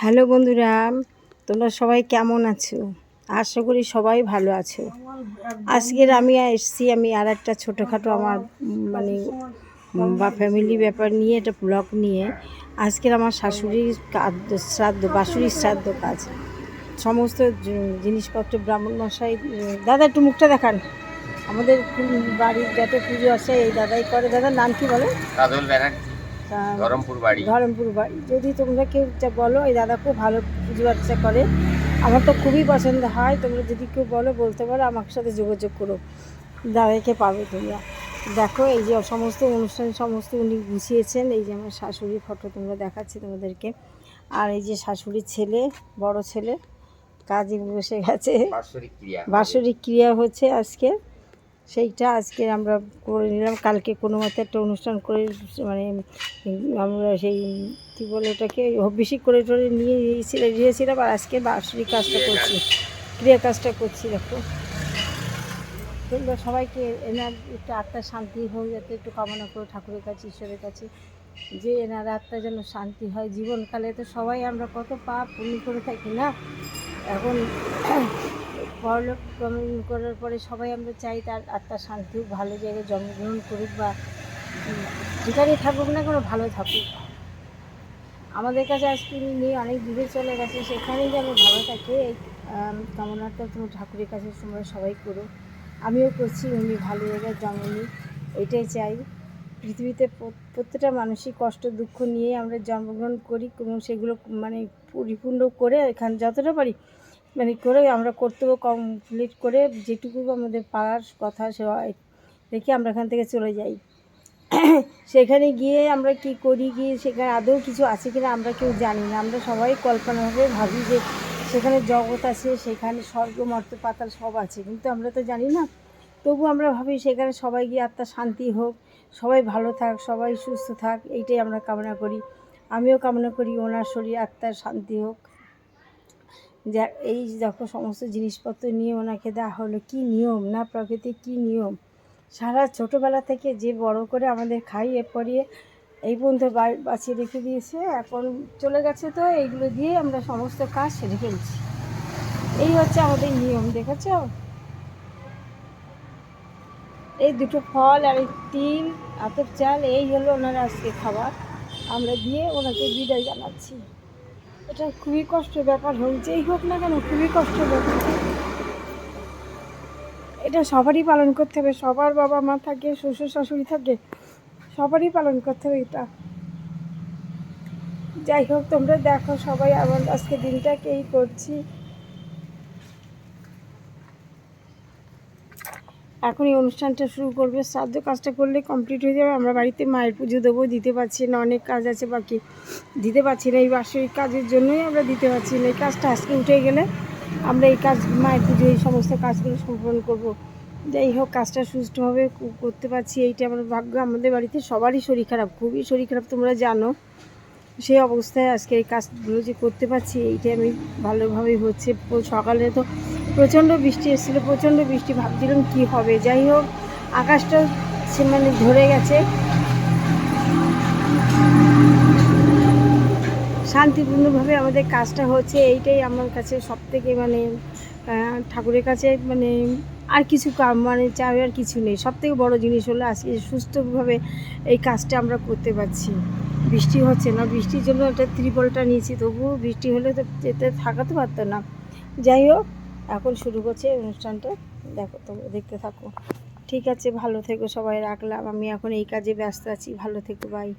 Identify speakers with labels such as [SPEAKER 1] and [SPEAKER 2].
[SPEAKER 1] Hello বন্ধুরা, তোমরা সবাই কেমন আছো? আশা করি সবাই ভালো আছো। আজকের আমি এসেছি আর একটা ছোটোখাটো আমার মানে বা ফ্যামিলি ব্যাপার নিয়ে, একটা ব্লগ নিয়ে। আজকের আমার শাশুড়ির শ্রাদ্ধ, বাসুরির শ্রাদ্ধ কাজ, সমস্ত জিনিসপত্র ব্রাহ্মণ মশাই। দাদা একটু মুখটা দেখান। আমাদের বাড়ির যত পুজো আছে এই দাদাই করে। দাদার নাম কি বলে? ধরমপুর বাড়ি। যদি তোমরা কেউ বলো, এই দাদা খুব ভালো পুজো আর্চা করে, আমার তো খুবই পছন্দ হয়। তোমরা যদি কেউ বলো, বলতে পারো, আমার সাথে যোগাযোগ করো, দাদাকে পাবে তোমরা। দেখো এই যে সমস্ত অনুষ্ঠান সমস্ত উনি গুছিয়েছেন। এই যে আমার শাশুড়ির ফটো তোমরা দেখাচ্ছি তোমাদেরকে। আর এই যে শাশুড়ির ছেলে, বড় ছেলে কাজে বসে গেছে, বাৎসরিক ক্রিয়া হচ্ছে আজকে। সেইটা আজকে আমরা করে নিলাম। কালকে কোনো মতো একটা অনুষ্ঠান করে, মানে আমরা সেই কী বলে ওটাকে, অভিষেক করে টরে নিয়ে গিয়েছিলাম। আর আজকে বাৎসরিক কাজটা করছি, ক্রিয়া কাজটা করছি। দেখো তোমরা সবাইকে এনার একটু আত্মার শান্তি হোক, যাতে একটু কামনা করো ঠাকুরের কাছে, ঈশ্বরের কাছে, যে এনার আত্মা যেন শান্তি হয়। জীবনকালে তো সবাই আমরা কত পাপ পুণ্য করে থাকি না। এখন পরলোক গমন করার পরে সবাই আমরা চাই তার আত্মার শান্তি হোক, ভালো জায়গায় জন্মগ্রহণ করুক, বা যেখানেই থাকুক না কোনো ভালো থাকুক। আমাদের কাছে আজকে নিয়ে অনেক দূরে চলে গেছে, সেখানেই যেন ভালো থাকে এই কামনাটা তুমি ঠাকুরের কাছে তোমরা সবাই করো। আমিও করছি, উনি ভালো জায়গায় জন্ম নিই, এটাই চাই। পৃথিবীতে প্রত্যেকটা মানুষই কষ্ট দুঃখ নিয়ে আমরা জন্মগ্রহণ করি, এবং সেগুলো মানে পরিপূর্ণ করে এখানে যতটা পারি মানে করে আমরা কর্তব্য কমপ্লিট করে যেটুকু আমাদের পারার কথা সে রেখে আমরা এখান থেকে চলে যাই। সেখানে গিয়ে আমরা কি করি, গিয়ে সেখানে আদৌ কিছু আছে কিনা আমরা কেউ জানি না। আমরা সবাই কল্পনাভাবে ভাবি যে সেখানে জগৎ আছে, সেখানে স্বর্গ মর্ত পাতাল সব আছে, কিন্তু আমরা তো জানি না। তবু আমরা ভাবি সেখানে সবাই গিয়ে আত্মার শান্তি হোক, সবাই ভালো থাক, সবাই সুস্থ থাক, এইটাই আমরা কামনা করি। আমিও কামনা করি ওনার শরীর আত্মার শান্তি হোক। যা এই দেখো সমস্ত জিনিসপত্র নিয়ে ওনাকে দেওয়া হলো। কী নিয়ম না, প্রকৃতির কী নিয়ম! সারা ছোটোবেলা থেকে যে বড় করে আমাদের খাইয়ে পরিয়ে এই পর্যন্ত বাঁচিয়ে রেখে দিয়েছে, এখন চলে গেছে, তো এইগুলো দিয়ে আমরা সমস্ত কাজ সেরে ফেলছি। এই হচ্ছে আমাদের নিয়ম, দেখেছ? এই দুটো ফল আর এই তিল আতপ চাল, এই হলো ওনার আজকে খাবার। আমরা দিয়ে ওনাকে বিদায় জানাচ্ছি। এটা খুবই কষ্টের ব্যাপার হোক, যেই হোক না কেন, খুবই কষ্টের ব্যাপার। এটা সবারই পালন করতে হবে, সবার বাবা মা থাকে, শ্বশুর শাশুড়ি থাকে, সবারই পালন করতে হবে এটা। যাই হোক, তোমরা দেখো সবাই আমার আজকে দিনটাকেই করছি। এখন এই অনুষ্ঠানটা শুরু করবে, শ্রাদ্ধ কাজটা করলে কমপ্লিট হয়ে যাবে। আমরা বাড়িতে মায়ের পুজো দেবো, দিতে পারছি না, অনেক কাজ আছে বাকি, দিতে পারছি না। এই বাৎসরিক কাজের জন্যই আমরা দিতে পারছি না। এই কাজটা আজকে উঠে গেলে আমরা এই কাজ, মায়ের পুজো, এই সমস্ত কাজগুলো সম্পন্ন করব। যাই হোক, কাজটা সুষ্ঠুভাবে করতে পারছি, এইটা আমার ভাগ্য। আমাদের বাড়িতে সবারই শরীর খারাপ, খুবই শরীর খারাপ, তোমরা জানো। সেই অবস্থায় আজকে এই কাজগুলো যে করতে পারছি, এইটাই আমি ভালোভাবেই হচ্ছে। সকালে তো প্রচণ্ড বৃষ্টি এসেছিলো, প্রচণ্ড বৃষ্টি, ভাবছিলাম কী হবে। যাই হোক, আকাশটা সে মানে ধরে গেছে, শান্তিপূর্ণভাবে আমাদের কাজটা হচ্ছে। এইটাই আমার কাছে সবথেকে মানে ঠাকুরের কাছে মানে আর কিছু মানে চাই আর কিছু নেই। সবথেকে বড় জিনিস হলো আজকে সুস্থভাবে এই কাজটা আমরা করতে পারছি। বৃষ্টি হচ্ছে না, বৃষ্টির জন্য একটা ত্রিপলটা নিয়েছি, তবুও বৃষ্টি হলে তো যেতে থাকাতে পারতো না। যাই হোক, এখন শুরু করছে অনুষ্ঠানটা, দেখো তোমরা দেখতে থাকো। ঠিক আছে, ভালো থেকো সবাই, রাখলাম। আমি এখন এই কাজে ব্যস্ত আছি, ভালো থেকো, বাই।